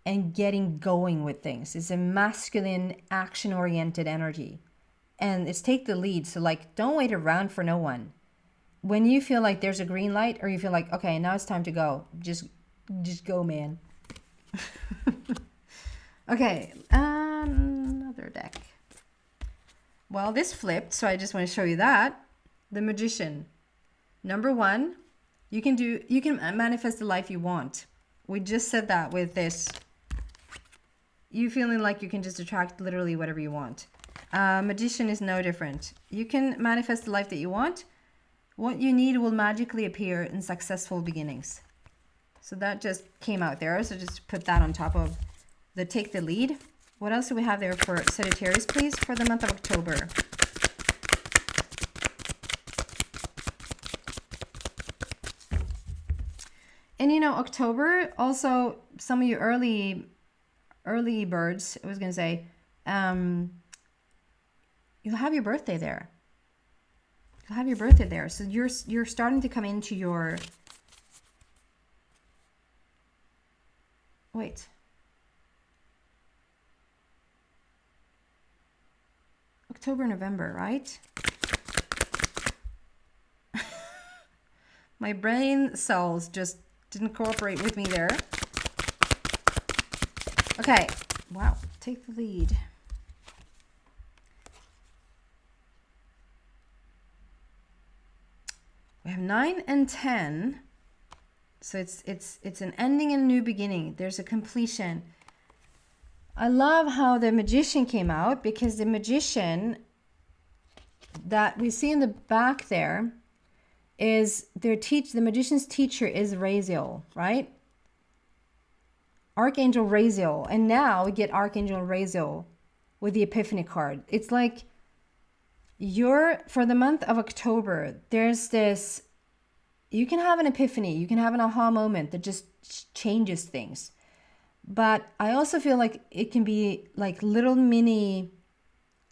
and getting going with things. It's a masculine, action-oriented energy. And it's take the lead. So, like, don't wait around for no one. when you feel like there's a green light, or you feel like, okay, now it's time to go, just go, man. Okay, another deck. Well, this flipped, so I just want to show you that. The Magician. Number one, you can manifest the life you want. We just said that with this. You feeling like you can just attract literally whatever you want. Magician is no different. You can manifest the life that you want. What you need will magically appear in successful beginnings. So that just came out there. So just put that on top of the take the lead. What else do we have there for Sagittarius, please, for the month of October? And you know, October, also some of you early birds, I was going to say, you'll have your birthday there. You'll have your birthday there. So you're starting to come into your... Wait. October, November, right? My brain cells just didn't cooperate with me there. Okay. Wow. Take the lead. We have 9 and 10. So it's an ending and a new beginning. There's a completion. I love how the Magician came out, because the Magician that we see in the back there is the Magician's teacher is Raziel, right? Archangel Raziel. And now we get Archangel Raziel with the Epiphany card. It's like for the month of October, there's this, you can have an epiphany, you can have an aha moment that just changes things. But I also feel like it can be like little mini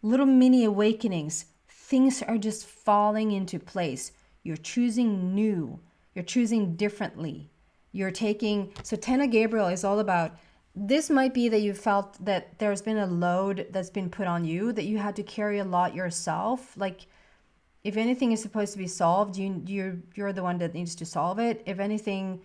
awakenings. Things are just falling into place. You're choosing new. You're choosing differently. You're taking... So Ten of Gabriel is all about... This might be that you felt that there's been a load that's been put on you, that you had to carry a lot yourself. Like, if anything is supposed to be solved, you're the one that needs to solve it. If anything...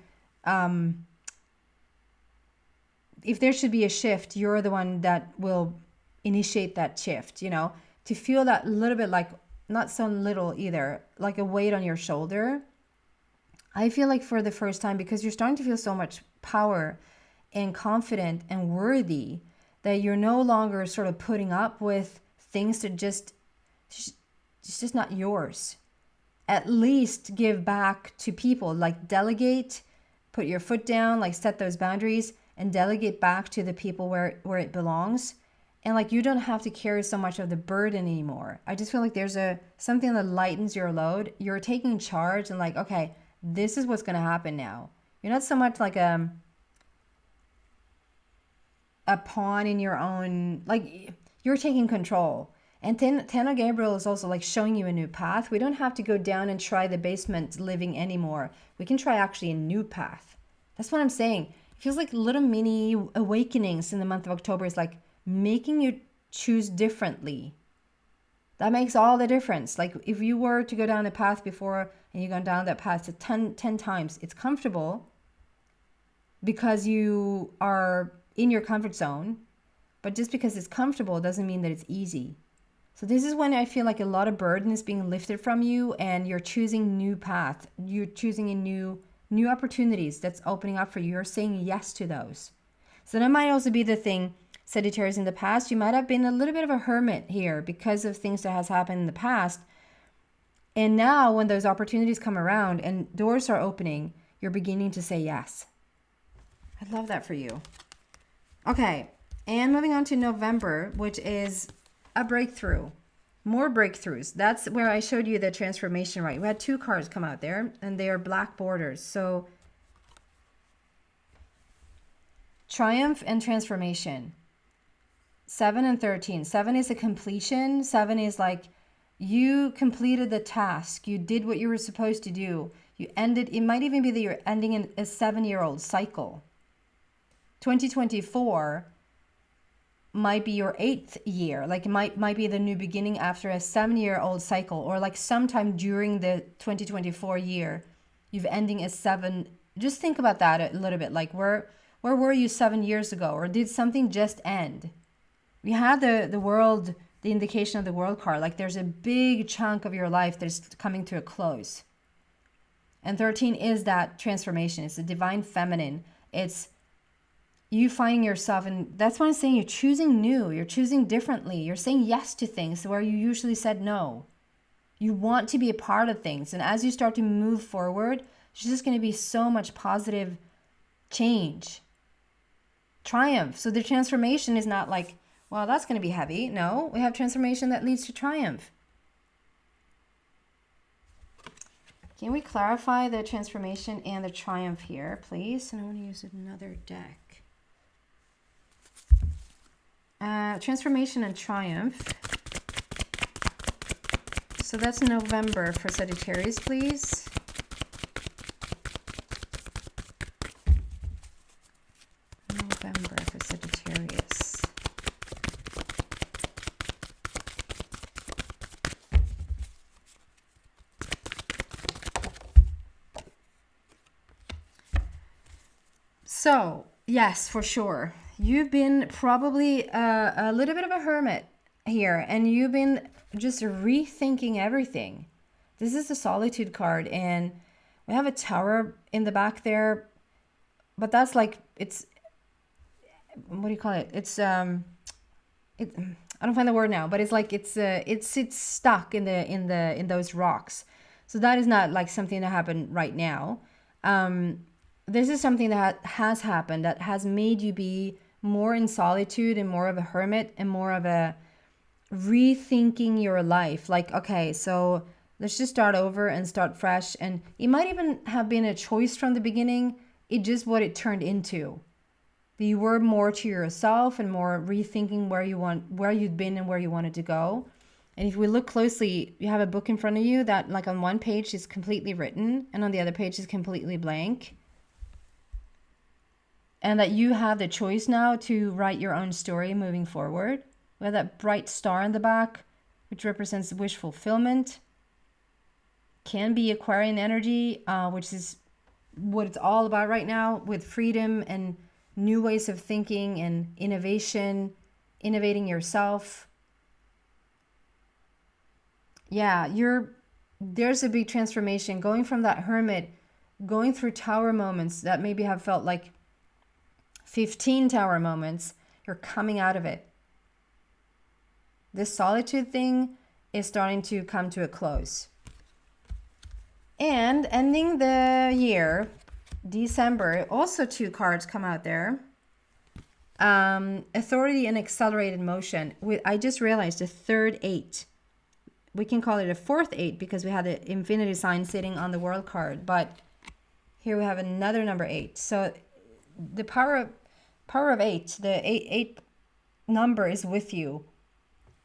if there should be a shift, you're the one that will initiate that shift, you know, to feel that little bit, like, not so little either, like a weight on your shoulder. I feel like for the first time, because you're starting to feel so much power and confident and worthy, that you're no longer sort of putting up with things that just not yours. At least give back to people, like delegate, put your foot down, like set those boundaries, and delegate back to the people where it belongs. And like, you don't have to carry so much of the burden anymore. I just feel like there's something that lightens your load. You're taking charge and like, okay, this is what's going to happen now. You're not so much like a pawn in your own, like, you're taking control. And Ten of Gabriel is also like showing you a new path. We don't have to go down and try the basement living anymore. We can try actually a new path. That's what I'm saying. It feels like little mini awakenings in the month of October is like making you choose differently. That makes all the difference. Like, if you were to go down a path before and you've gone down that path 10 times, it's comfortable because you are in your comfort zone. But just because it's comfortable doesn't mean that it's easy. So this is when I feel like a lot of burden is being lifted from you, and you're choosing new path. You're choosing a new opportunities that's opening up for you. You're saying yes to those. So that might also be the thing, Sagittarius, in the past. You might have been a little bit of a hermit here because of things that has happened in the past. And now when those opportunities come around and doors are opening, you're beginning to say yes. I love that for you. Okay, and moving on to November, which is a breakthrough. More breakthroughs. That's where I showed you the transformation, right? We had 2 cards come out there, and they are black borders. So triumph and transformation. 7 and 13. 7 is a completion. 7 is like you completed the task. You did what you were supposed to do. You ended. It might even be that you're ending a 7-year-old cycle. 2024 might be your 8th year. Like it might be the new beginning after a 7-year-old cycle, or like sometime during the 2024 year, you've ending a 7. Just think about that a little bit. Like where were you 7 years ago, or did something just end? We had the world, the indication of the world card. Like there's a big chunk of your life that's coming to a close. And 13 is that transformation. It's the divine feminine. It's you finding yourself, and that's why I'm saying you're choosing new, you're choosing differently, you're saying yes to things where you usually said no. You want to be a part of things, and as you start to move forward, there's just going to be so much positive change, triumph. So the transformation is not like, well, that's going to be heavy. No, we have transformation that leads to triumph. Can we clarify the transformation and the triumph here, please? And I want to use another deck. Transformation and triumph. So that's November for Sagittarius, please. November for Sagittarius. So, yes, for sure. You've been probably a little bit of a hermit here, and you've been just rethinking everything. This is the solitude card, and we have a tower in the back there, but that's like, it's, what do you call it? It's, I don't find the word now, but it's like, it's stuck in those rocks. So that is not like something that happened right now. This is something that has happened that has made you be more in solitude and more of a hermit and more of a rethinking your life. Like, okay, so let's just start over and start fresh. And it might even have been a choice from the beginning. It just what it turned into. You were more to yourself and more rethinking where you'd been and where you wanted to go. And if we look closely, you have a book in front of you that like on one page is completely written and on the other page is completely blank. And that you have the choice now to write your own story moving forward. We have that bright star in the back, which represents wish fulfillment. Can be Aquarian energy, which is what it's all about right now, with freedom and new ways of thinking and innovation, innovating yourself. Yeah, there's a big transformation going from that hermit, going through tower moments that maybe have felt like 15 tower moments. You're coming out of it. This solitude thing is starting to come to a close. And ending the year, December, also 2 cards come out there. Authority and accelerated motion. I just realized the third 8. We can call it a fourth 8 because we had the infinity sign sitting on the world card. But here we have another number 8. So the power of 8, the 8 number is with you.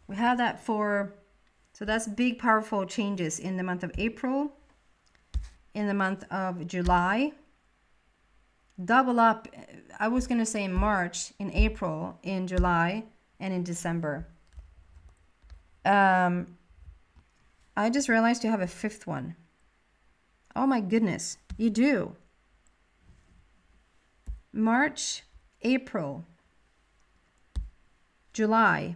We have that so that's big, powerful changes in the month of April, in the month of July. Double up, I was going to say in March, in April, in July, and in December. I just realized you have a 5th one. Oh my goodness, you do. March, April, July,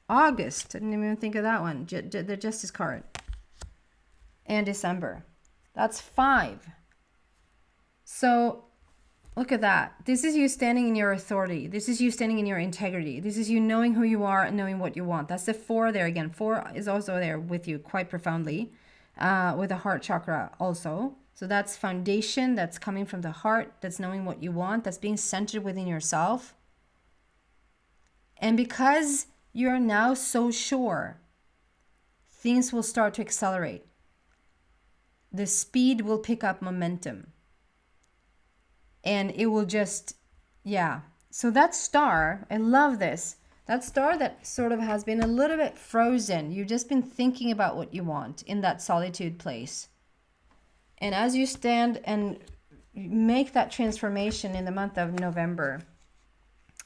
August, I didn't even think of that one, the Justice card, and December. That's 5. So look at that. This is you standing in your authority. This is you standing in your integrity. This is you knowing who you are and knowing what you want. That's the 4 there again. 4 is also there with you quite profoundly, with the heart chakra also. So that's foundation, that's coming from the heart, that's knowing what you want, that's being centered within yourself. And because you're now so sure, things will start to accelerate. The speed will pick up momentum. And it will just, yeah. So that star, I love this. That star that sort of has been a little bit frozen. You've just been thinking about what you want in that solitude place. And as you stand and make that transformation in the month of November,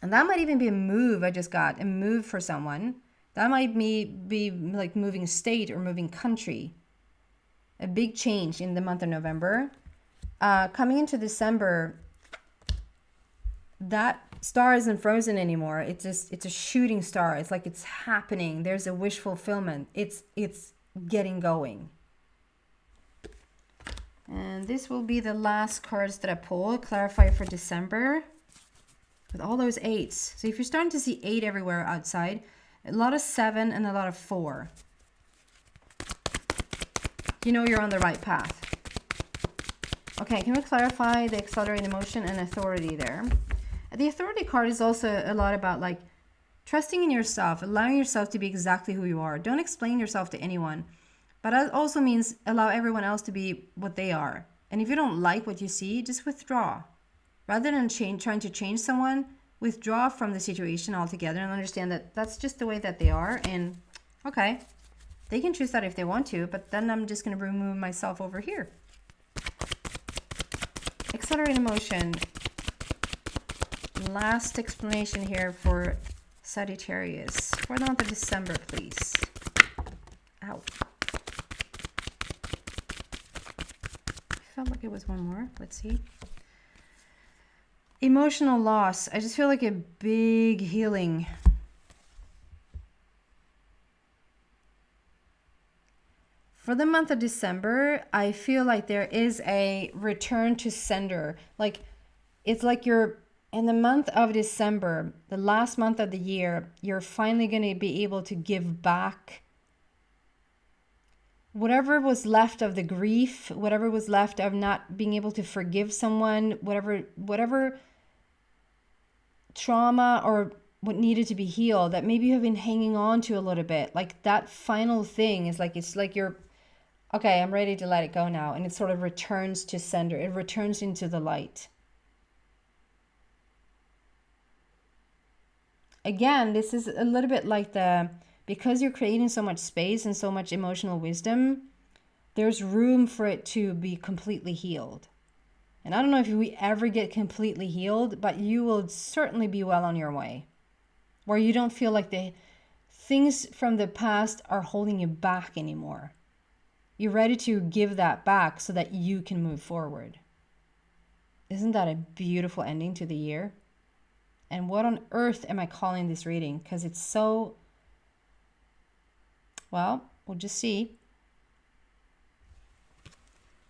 And that might even be a move. I just got a move for someone. That might be like moving state or moving country. A big change in the month of November. Coming into December, that star isn't frozen anymore. It's a shooting star. It's like it's happening. There's a wish fulfillment. It's getting going. And this will be the last cards that I pull. Clarify for December. With all those 8s. So if you're starting to see 8 everywhere outside, a lot of 7 and a lot of 4. You know you're on the right path. Okay, can we clarify the accelerated emotion and authority there? The authority card is also a lot about like trusting in yourself, allowing yourself to be exactly who you are. Don't explain yourself to anyone. But that also means allow everyone else to be what they are. And if you don't like what you see, just withdraw. Rather than trying to change someone, withdraw from the situation altogether and understand that that's just the way that they are. And okay, they can choose that if they want to, but then I'm just going to remove myself over here. Accelerate emotion. Last explanation here for Sagittarius. For the month of December, please. Ow. I felt like it was one more. Let's see. Emotional loss. I just feel like a big healing. For the month of December, I feel like there is a return to sender. Like, it's like you're in the month of December, the last month of the year, you're finally going to be able to give back whatever was left of the grief, whatever was left of not being able to forgive someone, whatever trauma or what needed to be healed that maybe you have been hanging on to a little bit. Like that final thing is like, it's like you're, okay, I'm ready to let it go now. And it sort of returns to sender. It returns into the light. Again, this is a little bit like because you're creating so much space and so much emotional wisdom, there's room for it to be completely healed. And I don't know if we ever get completely healed, but you will certainly be well on your way. Where you don't feel like the things from the past are holding you back anymore. You're ready to give that back so that you can move forward. Isn't that a beautiful ending to the year? And what on earth am I calling this reading? Because it's so, well, we'll just see.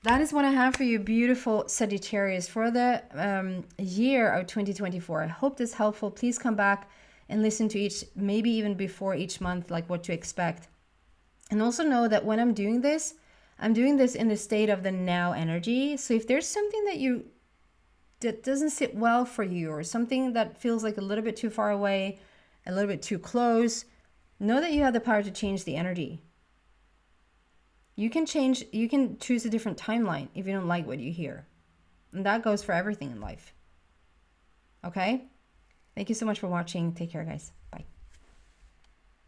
That is what I have for you, beautiful Sagittarius, for the year of 2024. I hope this is helpful. Please come back and listen to each, maybe even before each month, like what to expect. And also know that when I'm doing this in the state of the now energy. So if there's something that doesn't sit well for you, or something that feels like a little bit too far away, a little bit too close, know that you have the power to change the energy. You can choose a different timeline if you don't like what you hear. And that goes for everything in life. Okay? Thank you so much for watching. Take care, guys. Bye.